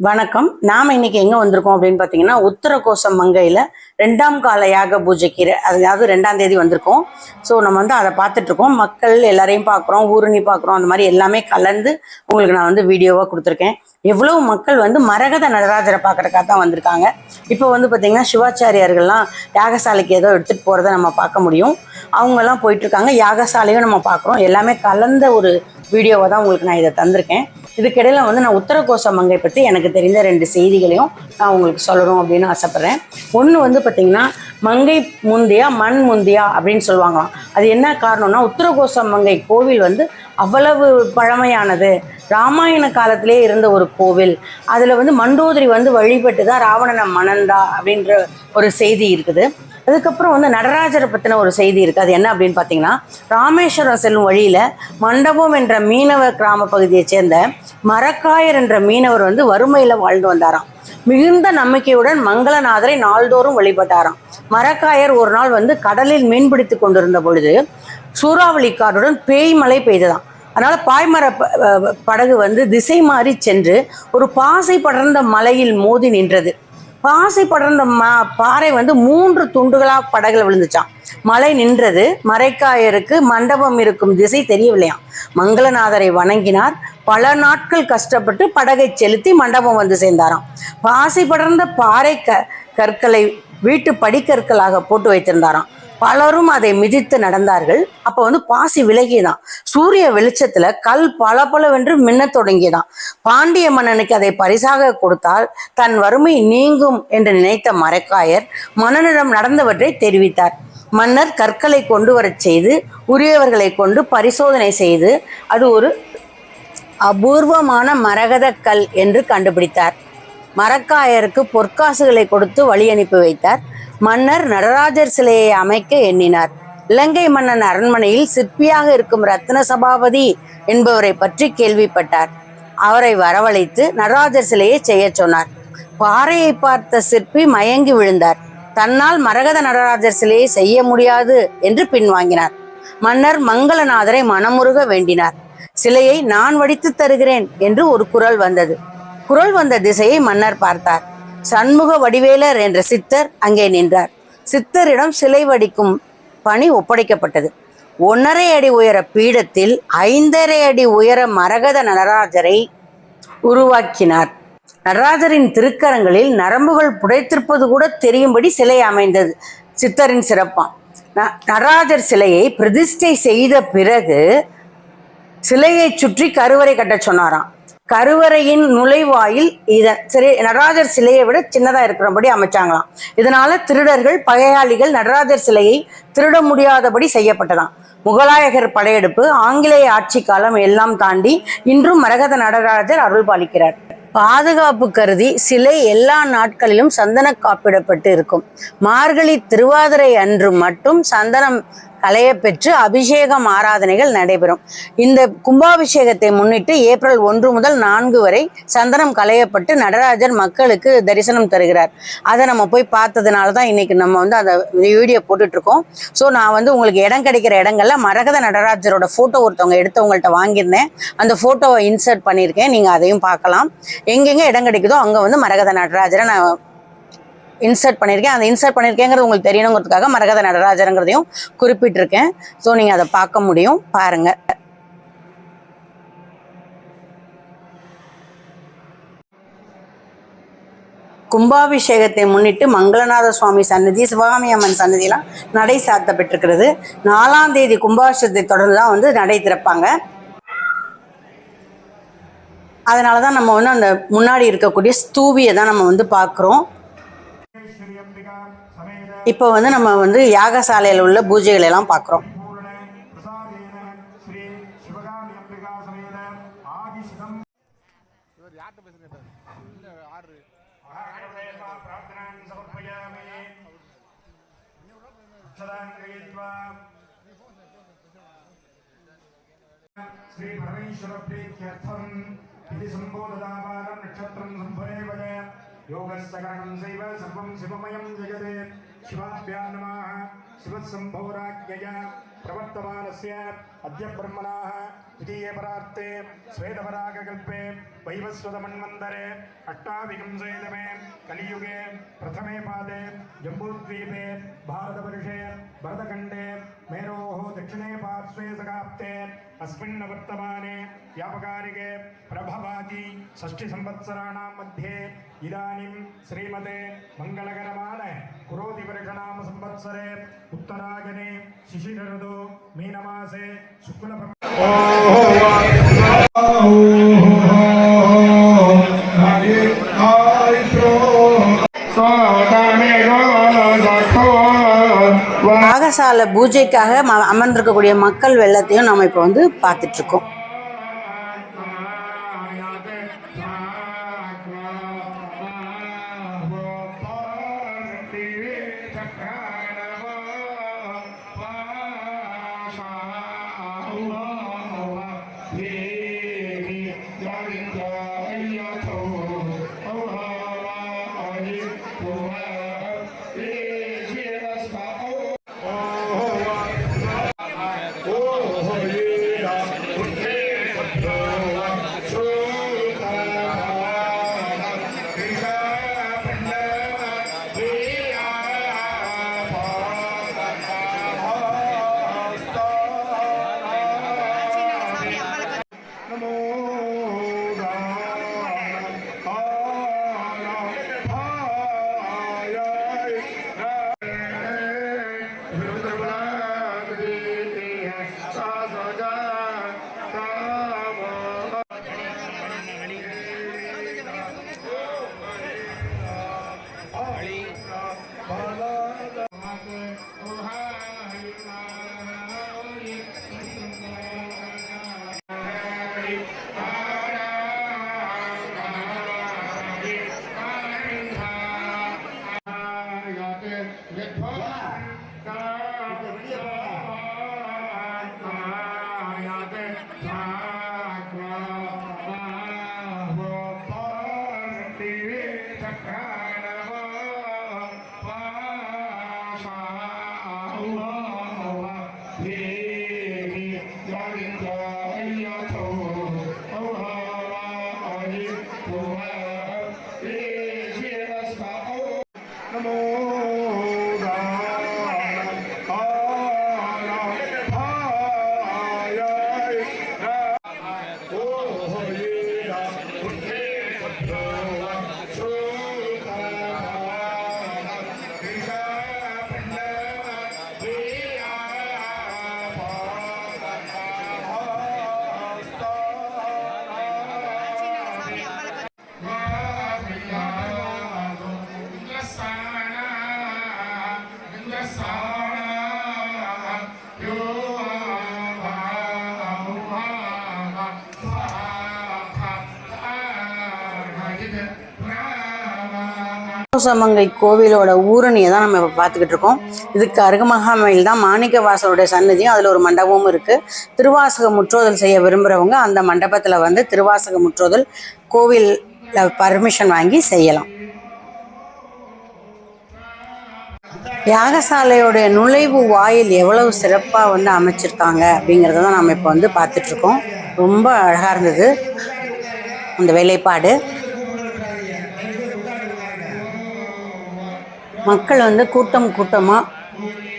வணக்கம். நாம இன்னைக்கு எங்க வந்திருக்கோம் அப்படின்னு பாத்தீங்கன்னா, உத்தரகோசம் மங்கையில 2ஆம் கால யாக பூஜைக்கு அதாவது 2ஆம் தேதி வந்திருக்கோம். ஸோ நம்ம வந்து அதை பார்த்துட்டு இருக்கோம். மக்கள் எல்லாரையும் பார்க்குறோம், ஊருணி பார்க்குறோம், அந்த மாதிரி எல்லாமே கலந்து உங்களுக்கு நான் வந்து வீடியோவா கொடுத்துருக்கேன். எவ்வளவு மக்கள் வந்து மரகத நடராஜரை பார்க்கறதுக்காக தான் வந்திருக்காங்க. இப்போ வந்து பார்த்தீங்கன்னா சிவாச்சாரியார்கள்லாம் யாகசாலைக்கு ஏதோ எடுத்துகிட்டு போகிறத நம்ம பார்க்க முடியும். அவங்கெல்லாம் போயிட்டுருக்காங்க. யாகசாலையும் நம்ம பார்க்குறோம். எல்லாமே கலந்த ஒரு வீடியோவை தான் உங்களுக்கு நான் இதை தந்திருக்கேன். இதுக்கிடையில் வந்து நான் உத்தரகோச மங்கை பற்றி எனக்கு தெரிந்த 2 செய்திகளையும் நான் உங்களுக்கு சொல்லணும் அப்படின்னு ஆசைப்பட்றேன். ஒன்று வந்து பார்த்திங்கன்னா, மங்கை முந்தியா மண் முந்தியா அப்படின்னு சொல்லுவாங்களாம். அது என்ன காரணம்னா, உத்தரகோச மங்கை கோவில் வந்து அவ்வளவு பழமையானது. ராமாயண காலத்திலே இருந்த ஒரு கோவில். அதில் வந்து மண்டோதரி வந்து வழிபட்டு தான் ராவணனை மணந்தா அப்படின்ற ஒரு செய்தி இருக்குது. அதுக்கப்புறம் வந்து நடராஜரை பற்றின ஒரு செய்தி இருக்குது. அது என்ன அப்படின்னு பார்த்தீங்கன்னா, ராமேஸ்வரம் செல்லும் வழியில் மண்டபம் என்ற மீனவ கிராம பகுதியைச் சேர்ந்த மரக்காயர் என்ற மீனவர் வந்து வறுமையில் வாழ்ந்து வந்தாராம். மிகுந்த நம்பிக்கையுடன் மங்களநாதரை நாள்தோறும் வழிபட்டாராம். மரக்காயர் ஒரு நாள் வந்து கடலில் மீன்பிடித்து கொண்டிருந்த பொழுது சூறாவளி காற்றுடன் பேய் மழை பெய்ததாம். அதனால பாய்மர படகு வந்து திசை மாறி சென்று ஒரு பாசை படர்ந்த மலையில் மோதி நின்றது. பாசை படர்ந்த பாறை வந்து 3 துண்டுகளாக படகுல விழுந்துச்சான். மழை நின்றது. மரைக்காயருக்கு மண்டபம் இருக்கும் திசை தெரியவில்லையாம். மங்களநாதரை வணங்கினார். பல நாட்கள் கஷ்டப்பட்டு படகை செலுத்தி மண்டபம் வந்து சேர்ந்தாராம். பாசை படர்ந்த பாறை கற்களை வீட்டு படிக்கற்களாக போட்டு வைத்திருந்தாராம். பலரும் அதை மிதித்து நடந்தார்கள். அப்போ வந்து பாசி விலகியதான். சூரிய வெளிச்சத்துல கல் பளபளவென்று மின்னத் தொடங்கியதான். பாண்டிய மன்னனுக்கு அதை பரிசாக கொடுத்தால் தன் வறுமை நீங்கும் என்று நினைத்த மரைக்காயர் மன்னனிடம் நடந்தவற்றை தெரிவித்தார். மன்னர் கற்களை கொண்டு வரச் செய்து உரியவர்களை கொண்டு பரிசோதனை செய்து அது ஒரு அபூர்வமான மரகத கல் என்று கண்டுபிடித்தார். மரக்காயருக்கு பொற்காசுகளை கொடுத்து வழி அனுப்பி வைத்தார். மன்னர் நடராஜர் சிலையை அமைக்க எண்ணினார். இலங்கை மன்னன் அரண்மனையில் சிற்பியாக இருக்கும் ரத்ன சபாபதி என்பவரை பற்றி கேள்விப்பட்டார். அவரை வரவழைத்து நடராஜர் சிலையை செய்ய சொன்னார். பாறையை பார்த்த சிற்பி மயங்கி விழுந்தார். தன்னால் மரகத நடராஜர் சிலையை செய்ய முடியாது என்று பின்வாங்கினார். மன்னர் மங்களநாதரை மனமுருக வேண்டினார். சிலையை நான் வடித்து தருகிறேன் என்று ஒரு குரல் வந்தது. குரல் வந்த திசையை மன்னர் பார்த்தார். சண்முக வடிவேலர் என்ற சித்தர் அங்கே நின்றார். சித்தரிடம் சிலை வடிக்கும் பணி ஒப்படைக்கப்பட்டது. 1.5 அடி உயர பீடத்தில் 5.5 அடி உயர மரகத நடராஜரை உருவாக்கினார். நடராஜரின் திருக்கரங்களில் நரம்புகள் புடைத்திருப்பது கூட தெரியும்படி சிலை அமைந்தது. சித்தரின் சிறப்பாம். நடராஜர் சிலையை பிரதிஷ்டை செய்த பிறகு சிலையை சுற்றி கருவறை கட்ட சொன்னாராம். கருவறையின் நுழைவாயில் நடராஜர் சிலையை விட சின்னதா இருக்கிறபடி அமைச்சாங்களாம். இதனால திருடர்கள் பகையாளிகள் நடராஜர் சிலையை திருட முடியாதபடி செய்யப்பட்டதாம். முகலாயகர் படையெடுப்பு, ஆங்கிலேய ஆட்சி காலம் எல்லாம் தாண்டி இன்றும் மரகத நடராஜர் அருள் பாலிக்கிறார். பாதுகாப்பு கருதி சிலை எல்லா நாட்களிலும் சந்தன காப்பிடப்பட்டு இருக்கும். மார்கழி திருவாதிரை அன்று மட்டும் சந்தனம் களைய பெற்று அபிஷேகம் ஆராதனைகள் நடைபெறும். இந்த கும்பாபிஷேகத்தை முன்னிட்டு ஏப்ரல் 1 முதல் 4 வரை சந்தனம் களையப்பட்டு நடராஜர் மக்களுக்கு தரிசனம் தருகிறார். அதை நம்ம போய் பார்த்ததுனால தான் இன்னைக்கு நம்ம வந்து அந்த வீடியோ போட்டுட்ருக்கோம். ஸோ நான் வந்து உங்களுக்கு இடம் கிடைக்கிற இடங்கள்ல மரகத நடராஜரோட ஃபோட்டோ ஒருத்தவங்க எடுத்தவங்கள்ட்ட வாங்கியிருந்தேன். அந்த ஃபோட்டோவை இன்சர்ட் பண்ணியிருக்கேன். நீங்கள் அதையும் பார்க்கலாம். எங்கெங்கே இடம் கிடைக்குதோ அங்கே வந்து மரகத நடராஜரை நான் இன்சர்ட் பண்ணியிருக்கேன். அந்த இன்சர்ட் பண்ணியிருக்கேங்கிறது உங்களுக்கு தெரியணுங்கிறதுக்காக மரகத நடராஜருங்கிறதையும் குறிப்பிட்டிருக்கேன். ஸோ நீங்கள் அதை பார்க்க முடியும், பாருங்க. கும்பாபிஷேகத்தை முன்னிட்டு மங்களநாத சுவாமி சன்னதி, சிவகாமி அம்மன் சன்னதியெல்லாம் நடை சாத்தப்பட்டிருக்கிறது. 4ஆம் தேதி கும்பாபிஷேகத்தை தொடர்ந்து தான் வந்து நடை திறப்பாங்க. அதனால தான் நம்ம வந்து அந்த முன்னாடி இருக்கக்கூடிய ஸ்தூபியை தான் நம்ம வந்து பார்க்குறோம். இப்போ வந்து நம்ம வந்து யாகசாலையில் உள்ள பூஜைகள் எல்லாம் பார்க்குறோம். श्री परमेश्वर प्रीत्यर्थम इति संबोधदावारं नक्षत्रं संभरेवज योगस्सकरणं सैव सर्वं शिवमयं जगते शिवाभ्यां नमः शिवसंभोराज्ञया प्रवर्तमानस्य अद्य ब्रह्मणाः द्वितीये परार्थे श्वेतपरागकल्पे वैवस्वतमन्वन्तरे अष्टाविंशतितमे कलियुगे प्रथमे पादे जम्बूद्वीपे भारतवर्षे भरतखण्डे मेरोः दक्षिणे पार्श्वे सकाप्ते अस्मिन् वर्तमाने व्यापकारिके प्रभवाति षष्ठिसंवत्सराणां मध्ये इदानीं श्रीमते मङ्गलकरमान कुरोतिवर्षनाम संवत्सरे उत्तरायणे शिशिरऋतौ मीनमासे शुक्लपक्षे யாகசாலை பூஜைக்காக அமர்ந்திருக்கக்கூடிய மக்கள் வெள்ளத்தையும் நம்ம இப்போ வந்து பார்த்துட்டு இருக்கோம். சமங்கை கோவிலோட ஊரணியை தான் நம்ம இப்போ பார்த்துக்கிட்டு இருக்கோம். இதுக்கு அருகமகாமையில் தான் மாணிக்க வாசகருடைய சன்னதியும் அதில் ஒரு மண்டபமும் இருக்குது. திருவாசக முற்றோதல் செய்ய விரும்புகிறவங்க அந்த மண்டபத்தில் வந்து திருவாசக முற்றோதல் கோவிலில் பர்மிஷன் வாங்கி செய்யலாம். யாகசாலையோடைய நுழைவு வாயில் எவ்வளவு சிறப்பாக வந்து அமைச்சிருக்காங்க அப்படிங்கிறத தான் நம்ம இப்போ வந்து பார்த்துட்ருக்கோம். ரொம்ப அழகாக இருந்தது அந்த வேலைப்பாடு. மக்கள் வந்து கூட்டமாக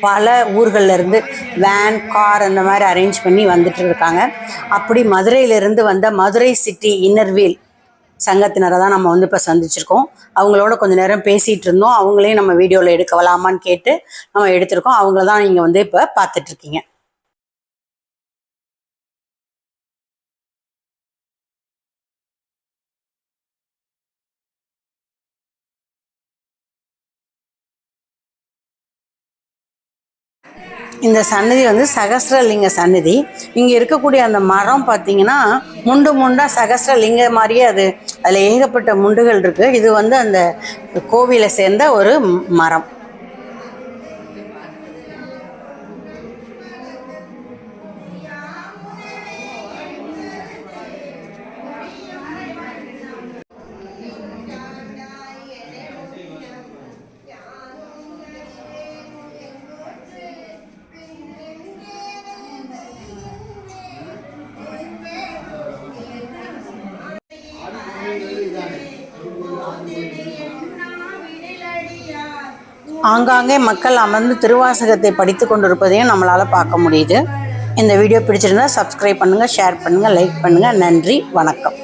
பல ஊர்களில் இருந்து வேன், கார் அந்த மாதிரி அரேஞ்ச் பண்ணி வந்துட்டு இருக்காங்க. அப்படி மதுரையிலேருந்து வந்த மதுரை சிட்டி இன்னர்வீல் சங்கத்தினரை தான் நம்ம வந்து இப்போ சந்திச்சிருக்கோம். அவங்களோட கொஞ்சம் நேரம் பேசிகிட்டு இருந்தோம். அவங்களையும் நம்ம வீடியோவில் எடுக்கலாமான்னு கேட்டு நம்ம எடுத்திருக்கோம். அவங்கள தான் நீங்கள் வந்து இப்போ பார்த்துட்ருக்கீங்க. இந்த சன்னதி வந்து சகஸ்ரலிங்க சன்னதி. இங்கே இருக்கக்கூடிய அந்த மரம் பார்த்தீங்கன்னா முண்டாக சகஸ்ரலிங்க மாதிரியே அதில் ஏகப்பட்ட முண்டுகள் இருக்குது. இது வந்து அந்த கோவிலை சேர்ந்த ஒரு மரம். ஆங்காங்கே மக்கள் அமர்ந்து திருவாசகத்தை படித்து கொண்டிருப்பதையும் நம்மளால் பார்க்க முடியுது. இந்த வீடியோ பிடிச்சிருந்தா சப்ஸ்கிரைப் பண்ணுங்கள், ஷேர் பண்ணுங்கள், லைக் பண்ணுங்கள். நன்றி, வணக்கம்.